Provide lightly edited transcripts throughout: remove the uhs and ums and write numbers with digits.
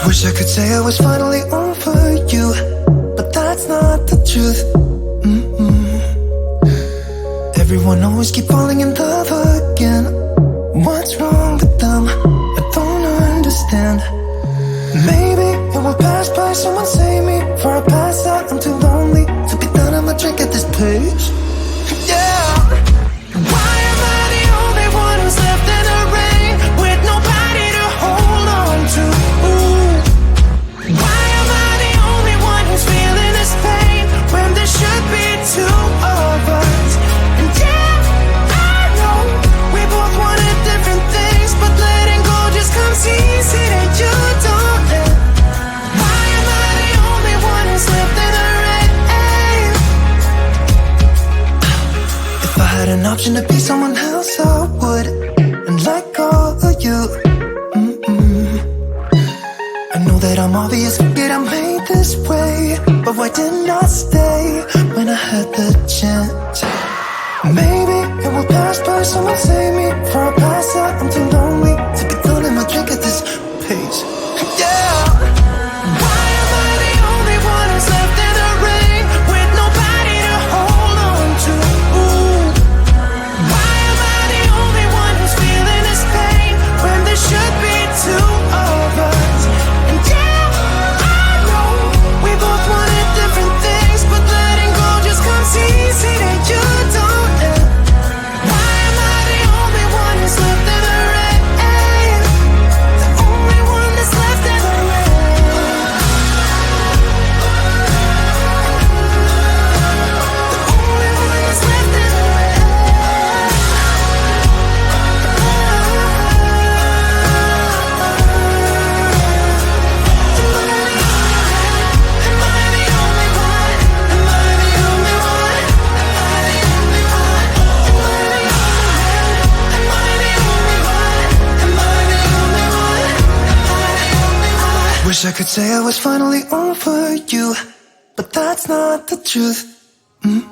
Wish I could say I was finally over you, but that's not the truth. Everyone always keep falling in love again. What's wrong with them? I don't understand. Maybe it will pass by, someone save me. For I pass out, I'm too lonely to be done. I'ma drink at this pace. Yeah. Why am I the only one who's left in the rain with nobody to hold on to? Ooh. Why am I the only one who's feeling this pain when there should be two of us? And yeah, I know we both wanted different things, but letting go just comes easy that you don't. Why am I the only one who's left in the rain? If I had an option to be someone else, I would, and let go of you. I know that I'm obvious, yet I'm made this way. But why didn't I stay when I had the chance? Maybe it will pass by, someone save me. For I pass out, I'm too lonely to be done in my drink at this pace. Yeah. Why am I the only one who's left in the rain with nobody to hold on to? Ooh. Why am I the only one who's feeling this pain when there should be two of us? And yeah, I know we both wanted different things, but letting go just comes easy that you don't. Why am I the only one who's left in the rain? The only one that's left in the rain. The only one that's left in the rain. Am I the only one? Am I the only one? Am I the only one? Am I the only one? Am I the only one? Am I the only one? Am I the only one? Wish I could say I was finally over you, but that's not the truth. Why am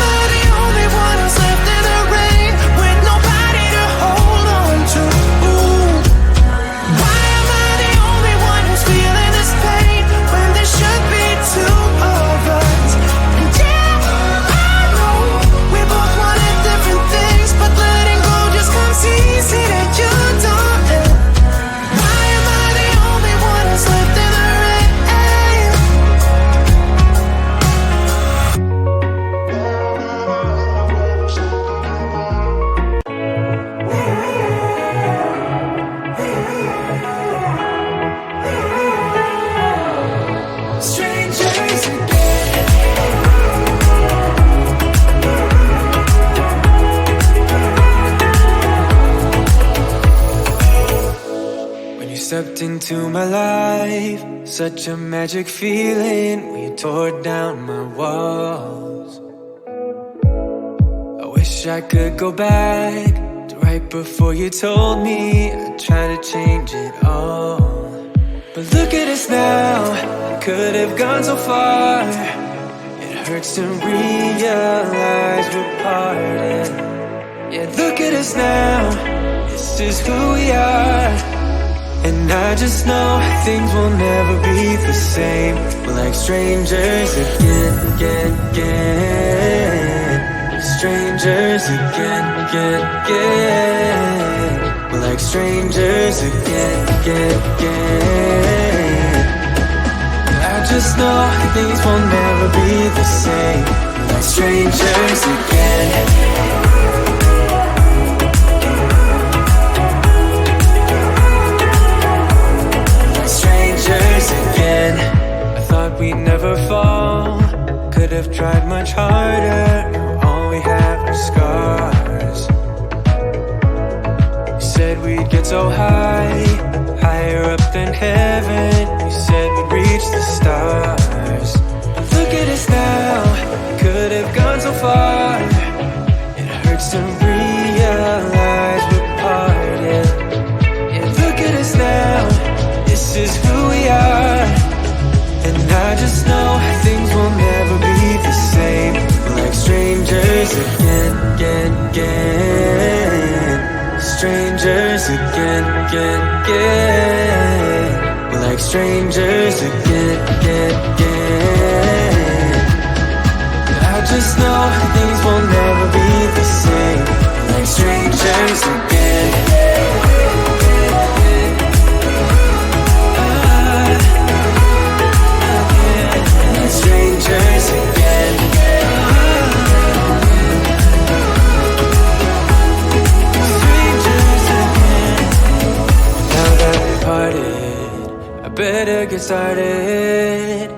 I the only one who's left in the rain with nobody to hold on to? Ooh. Why am I the only one who's feeling this pain when there should be two of us? And yeah, I know we both wanted different things, but letting go just comes easy that you don't. Why am I the only one who's left in the rain? Strangers again. When you stepped into my life, such a magic feeling when you tore down my walls. I wish I could go back to right before you told me I'd try to change it all. But look at us now, could have gone so far. It hurts to realize we're parted. Yeah, look at us now, this is who we are. And I just know things will never be the same. We're like strangers again, again, again. Strangers again, again, again. We're like strangers again, again, again. I just know things will never be the same. We're like strangers again. Again. I thought we'd never fall, could have tried much harder. Now all we have are scars. You said we'd get so high, higher up than heaven. You said we'd reach the stars. But look at us now, could have gone so far. It hurts to realize we're parted. Yeah, look at us now, this is who we are. And I just know things will never be the same. We're like strangers again, again, again. Strangers again. again. We're like strangers again. I just know things will never be the same. Like strangers again. Like strangers again. Strangers again. Now that we parted, I better get started.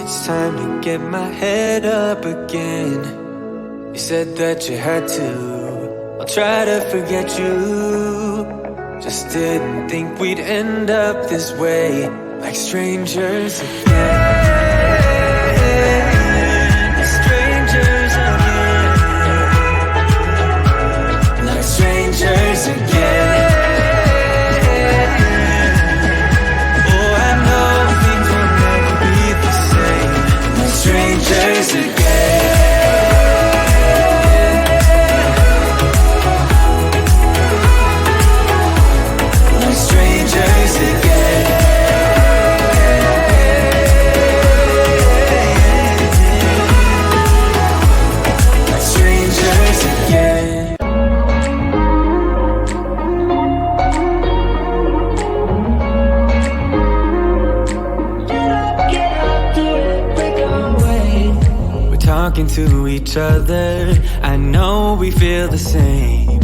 It's time to get my head up again. You said that you had to, I'll try to forget you. Just didn't think we'd end up this way. Like strangers again. Strangers again. Like strangers again. Strangers again. Like strangers again. Like strangers again. Talking to each other, I know we feel the same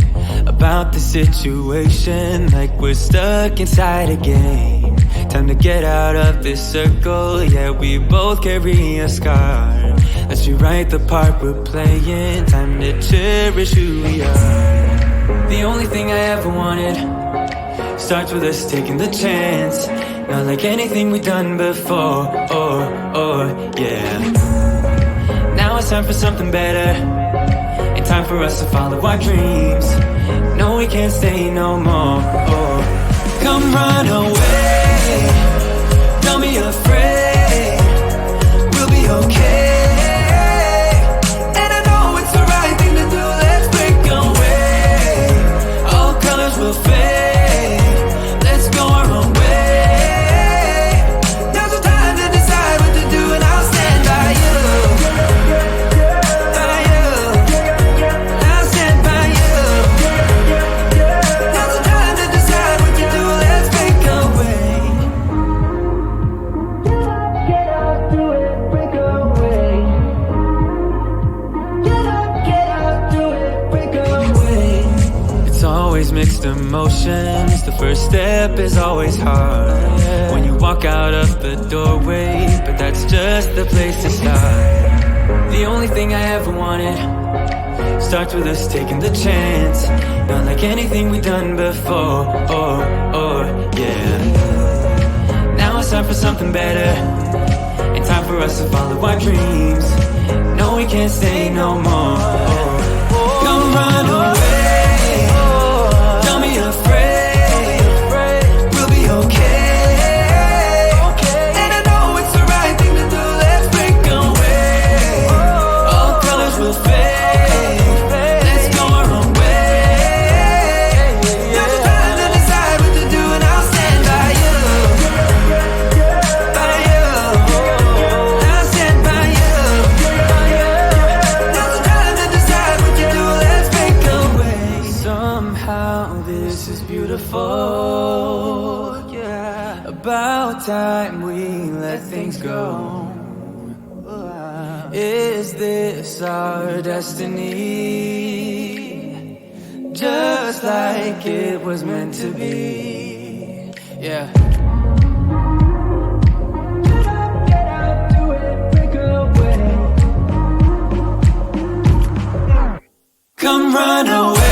about the situation, like we're stuck inside a game. Time to get out of this circle, yeah, we both carry a scar. Let's rewrite the part we're playing, time to cherish who we are. The only thing I ever wanted starts with us taking the chance, not like anything we've done before, yeah. Now it's time for something better, and time for us to follow our dreams. No, we can't stay no more. Come run away, don't be afraid, we'll be okay. And I know it's the right thing to do, let's break away. All colors will fade, let's go our own way. Now's the time to decide what to do, and I'll stand by you. Mixed emotions, the first step is always hard when you walk out of the doorway, but that's just the place to start. The only thing I ever wanted starts with us taking the chance, not like anything we've done before, yeah. Now it's time for something better, and time for us to follow our dreams. No, we can't stay no more. Come run away, afraid, we'll be okay. And I know it's the right thing to do, let's break away. All colors will fade, let's go our own way. Now's the time to decide what to do, and I'll stand by you. By you, I'll stand by you. Now's the time to decide what to do, let's break away. Somehow this is beautiful, yeah. About time we let things go. Is this our destiny? Just like it was meant to be, yeah. Get out, do it, break away. Come run away.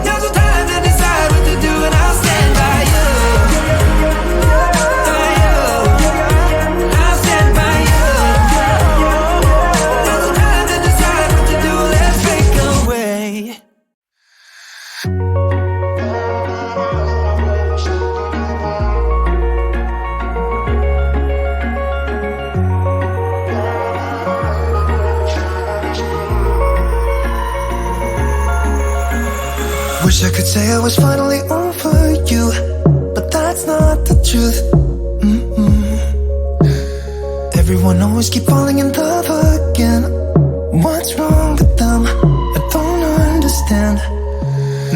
Now's the time to decide what to do, and I'll stand by you. Wish I could say I was finally over you, but that's not the truth. Everyone always keep falling in love again. What's wrong with them? I don't understand.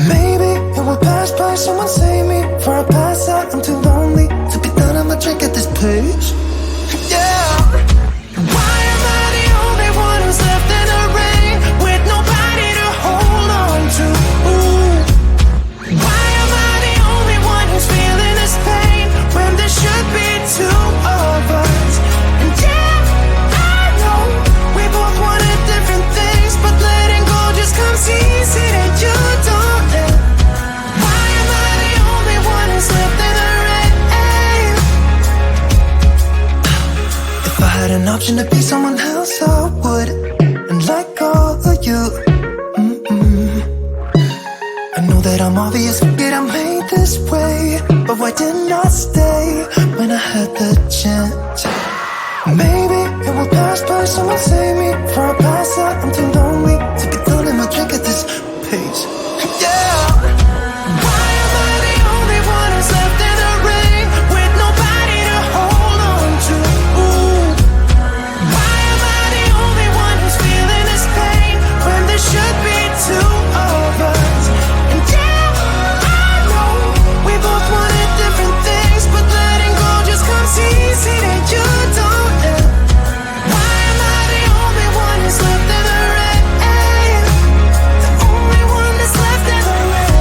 Maybe it will pass by, someone save me. For I pass out, I'm too lonely to be done. I'ma drink at this page. Yeah. Why am I the only one who's left in the rain with nobody to hold on to? Ooh. Why am I the only one who's feeling this pain when there should be two of us? And yeah, I know we both wanted different things, but letting go just comes easy and you don't let. Why am I the only one who's left in the rain? If I had an option to be someone else, I would, and let go of you. I know that I'm obvious, yet I'm made this way. But why didn't I stay when I had the chance? Maybe it will pass by, someone save me. For I pass out, I'm too lonely to be done in my drink at this pace. Yeah. Why am I the only one who's left in the rain with nobody to hold on to? Ooh. Why am I the only one who's feeling this pain when there should be two of us? And yeah, I know we both wanted different things, but letting go just comes easy and you don't let. Why am I the only one who's left in the rain? The only one that's left in the rain.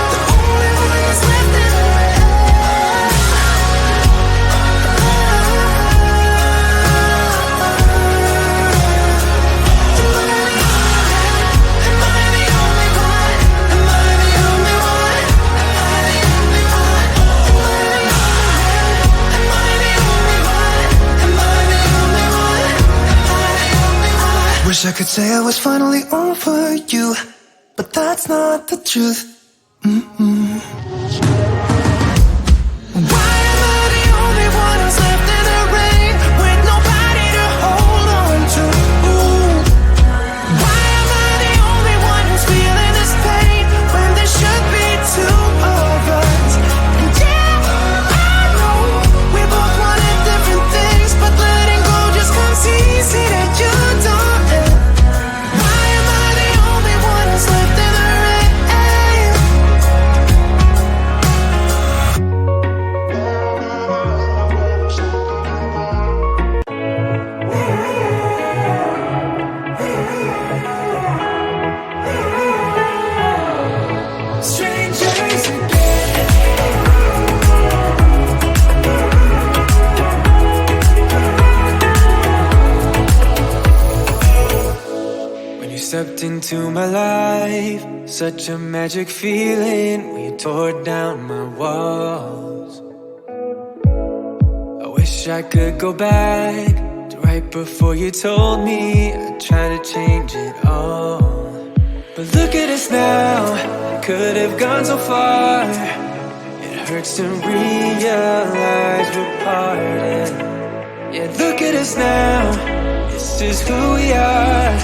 The only one that's left in the rain. Am I the only one? Am I the only one? Am I the only one? Am I the only one? Am I the only one? Am I the only one? Wish I could say I was finally over you, but that's not the truth. Why am I the only one who's left in the rain with nobody to hold on to? Ooh. Why am I the only one who's feeling this pain when there should be two of us? And yeah, I know we both wanted different things, but letting go just comes easy and you don't let. Why am I the only one who's left in the rain? Strangers again. When you stepped into my life, such a magic feeling when you tore down my walls. I wish I could go back to right before you told me I'd try to change it all. But look at us now, could have gone so far. It hurts to realize we're parted. Yeah, look at us now, this is who we are.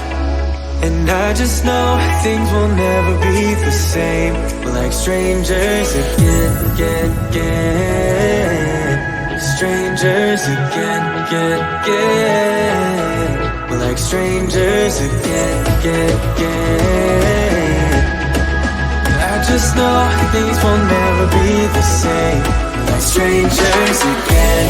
And I just know things will never be the same. We're like strangers again, again, again. Strangers again, again, again. We're like strangers again, again, again. I just know things will never be the same. We're like strangers again.